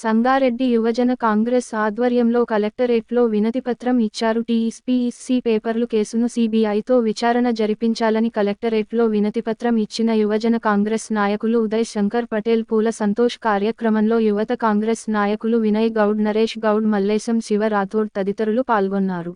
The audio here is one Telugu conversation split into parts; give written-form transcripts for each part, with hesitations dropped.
సంగారెడ్డి యువజన కాంగ్రెస్ ఆధ్వర్యంలో కలెక్టరేట్లో వినతిపత్రం ఇచ్చారు. టీఎస్పీఎస్సీ పేపర్లు కేసును సీబీఐతో విచారణ జరిపించాలని కలెక్టరేట్లో వినతిపత్రం ఇచ్చిన యువజన కాంగ్రెస్ నాయకులు ఉదయ్ శంకర్ పటేల్, పూల సంతోష్. కార్యక్రమంలో యువత కాంగ్రెస్ నాయకులు వినయ్ గౌడ్, నరేష్ గౌడ్, మల్లేశం, శివ రాథోడ్ తదితరులు పాల్గొన్నారు.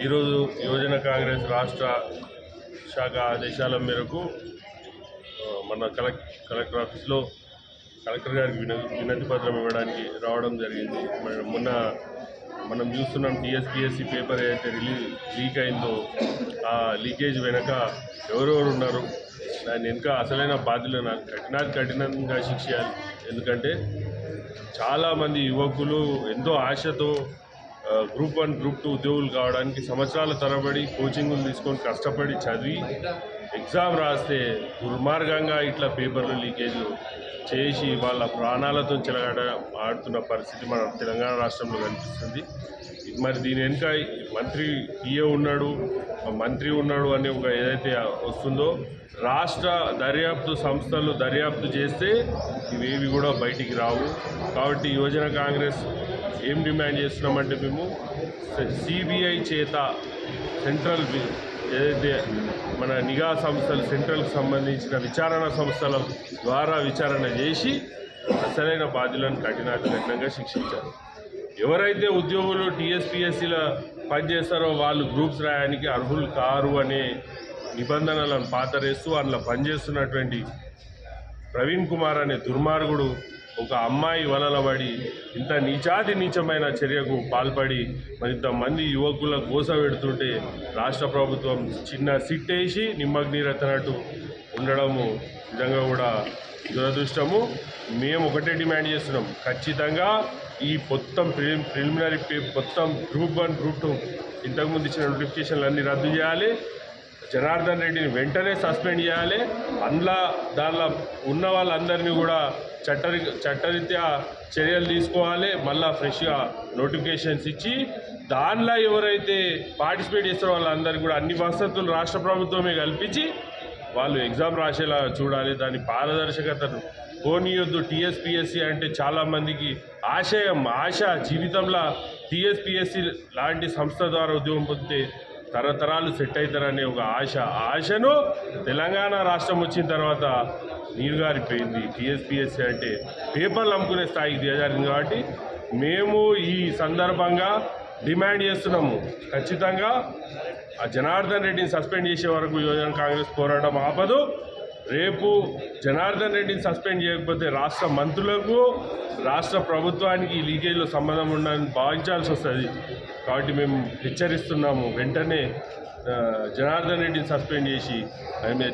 ఈరోజు యువజన కాంగ్రెస్ రాష్ట్ర శాఖ ఆదేశాల మేరకు మన కలెక్టర్ ఆఫీస్లో కలెక్టర్ గారికి వినతి పత్రం ఇవ్వడానికి రావడం జరిగింది. మొన్న మనం చూస్తున్నాం, టీఎస్పీఎస్సీ పేపర్ ఏదైతే లీక్ అయిందో ఆ లీకేజ్ వెనక ఎవరెవరు ఉన్నారు, దాని వెనుక అసలైన బాధ్యులను కఠినంగా శిక్షించాలి. ఎందుకంటే చాలామంది యువకులు ఎంతో ఆశతో గ్రూప్ 1, గ్రూప్ 2 ఉద్యోగులు కావడానికి సంవత్సరాల తరబడి కోచింగ్లు తీసుకొని కష్టపడి చదివి ఎగ్జామ్ రాస్తే దుర్మార్గంగా ఇట్లా పేపర్లు లీకేజ్లు చేసి వాళ్ళ ప్రాణాలతో ఆడుతున్న పరిస్థితి మన తెలంగాణ రాష్ట్రంలో కనిపిస్తుంది. మరి దీని వెనుక మంత్రి పిఏ ఉన్నాడు, మంత్రి ఉన్నాడు అనే ఒక ఏదైతే వస్తుందో, రాష్ట్ర దర్యాప్తు సంస్థలు దర్యాప్తు చేస్తే ఇవేవి కూడా బయటికి రావు. కాబట్టి యువజన కాంగ్రెస్ ఏం డిమాండ్ చేస్తున్నామంటే, మేము సిబిఐ చేత సెంట్రల్ ఏదైతే మన నిఘా సంస్థలు సెంట్రల్కి సంబంధించిన విచారణ సంస్థల ద్వారా విచారణ చేసి అసలైన బాధ్యులను కఠినంగా శిక్షించారు. ఎవరైతే ఉద్యోగులు టీఎస్పీఎస్సీలో పనిచేస్తారో వాళ్ళు గ్రూప్స్ రాయడానికి అర్హులు కారు అనే నిబంధనలను పాతరేస్తూ అందులో పనిచేస్తున్నటువంటి ప్రవీణ్ కుమార్ అనే దుర్మార్గుడు ఒక అమ్మాయి వలల పడి ఇంత నీచమైన చర్యకు పాల్పడి మరింతమంది యువకుల గోస పెడుతుంటే రాష్ట్ర ప్రభుత్వం చిన్న సిట్టేసి నిమ్మగ్నీరెత్తనట్టు ఉండడము నిజంగా కూడా దురదృష్టము. మేము ఒకటే డిమాండ్ చేస్తున్నాం, ఖచ్చితంగా ఈ మొత్తం ప్రిలిమినరీ మొత్తం గ్రూప్ 1, గ్రూప్ 2 ఇంతకుముందు ఇచ్చిన నోటిఫికేషన్లు అన్నీ రద్దు చేయాలి. జనార్దన్ రెడ్డిని వెంటనే సస్పెండ్ చేయాలి. దానిలో ఉన్న వాళ్ళందరినీ కూడా చట్టరీత్యా చర్యలు తీసుకోవాలి. మళ్ళీ ఫ్రెష్గా నోటిఫికేషన్స్ ఇచ్చి దానిలో ఎవరైతే పార్టిసిపేట్ చేస్తారో వాళ్ళందరికీ కూడా అన్ని వసతులు రాష్ట్ర ప్రభుత్వమే కల్పించి వాళ్ళు ఎగ్జామ్ రాసేలా చూడాలి. దాని పారదర్శకతను పోనీయొద్దు. టీఎస్పీఎస్సీ అంటే చాలామందికి ఆశ జీవితంలో టీఎస్పీఎస్సీ లాంటి సంస్థ ద్వారా ఉద్యోగం పొందితే తరతరాలు సెట్ అవుతారనే ఒక ఆశను తెలంగాణ రాష్ట్రం వచ్చిన తర్వాత నీరుగారిపోయింది. టీఎస్పీఎస్సీ అంటే పేపర్లు అమ్ముకునే స్థాయికి దిగజారింది. కాబట్టి మేము ఈ సందర్భంగా డిమాండ్ చేస్తున్నాము, ఖచ్చితంగా ఆ జనార్దన్ రెడ్డిని సస్పెండ్ చేసే వరకు యువజన కాంగ్రెస్ పోరాటం ఆపదు. రేపు జనార్దన్ రెడ్డిని సస్పెండ్ చేయకపోతే రాష్ట్ర మంత్రులకు, రాష్ట్ర ప్రభుత్వానికి ఈ లీకేజ్లో సంబంధం ఉందని భావించాల్సి వస్తుంది. కాబట్టి మేము హెచ్చరిస్తున్నాము, వెంటనే జనార్దన్ రెడ్డిని సస్పెండ్ చేసి ఆయన మీద